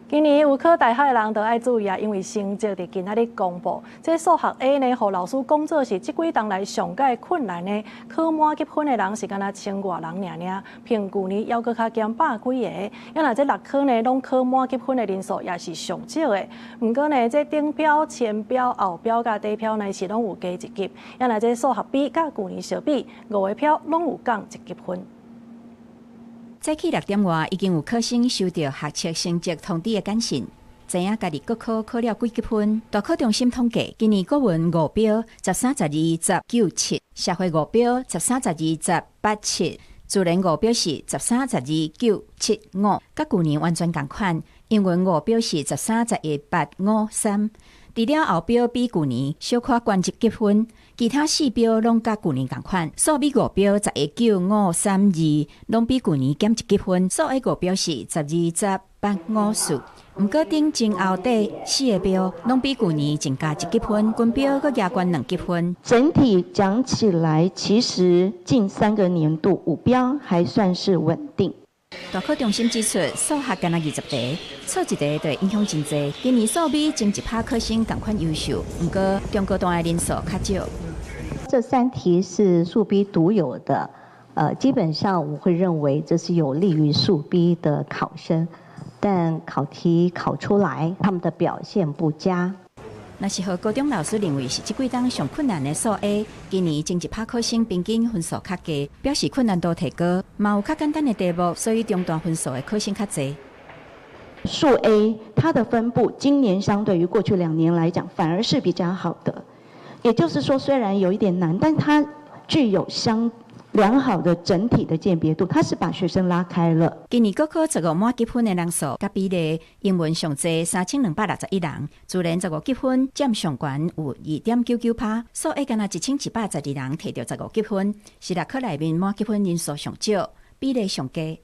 今年有考大学的人就要注意啊，因为成绩伫今仔日公布，这数学 A 呢，互老师讲做是即几档来上界困难呢。考满级分的人是敢若千外人尔，平旧年还阁较减百几个。要若这6科呢，拢考满级分的人数也是上少的。不过呢，这顶标、前标、后标甲底标呢是拢有加一级。要若这数学 B 甲旧年相比，5个标拢有降1级分。早起6点外，已经有考生收到学测成绩通知的简讯，知影家己国考考了几级分。大考中心统计，今年国文5标13、12、10、9、7，社会5标13、12、10、8、7，自然5标是13、12、9、7、5，甲旧年完全同款。英文5标是13、11、8、5、3。除了后标比旧年小可悬1级分，其他4标拢甲旧年同款。数比5标11、9、5、3、2，拢比旧年减1级分。数 A 5标是12、10、8、5、4。毋过顶前后底4个标拢比旧年增加1级分，均标阁加悬2级分。整体讲起来，其实近3个年度5标还算是稳定。大考中心指出，数学干那20题，错一题就会影响真济。今年数比前100科生同款优秀，不过中高段的人数较少。这3题是数 B 独有的，基本上我会认为这是有利于数 B 的考生，但考题考出来，他们的表现不佳。那是和高中老师认为是这几档上困难的数 A， 今年前100科生平均分数较低，表示困难度提高。嘛有较简单的题目，所以中段分数的科生较侪。数 A 它的分布今年相对于过去2年来讲，反而是比较好的。也就是说，虽然有一点难，但它具有良好的整体的鉴别度，它是把学生拉开了。今年国考15满级分的人数，甲比例英文上侪3261人，自然15级分占上悬有2.99%，数 A 敢若1112人摕到15级分，是6科内面满级分人数上少，比例上低。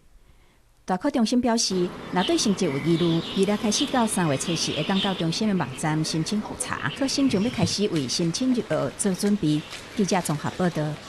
大考中心表示，若对成绩有疑虑，2日开始到3月初4会当到中心的网站申请复查，考生将要开始为申请入学做准备。记者综合报道。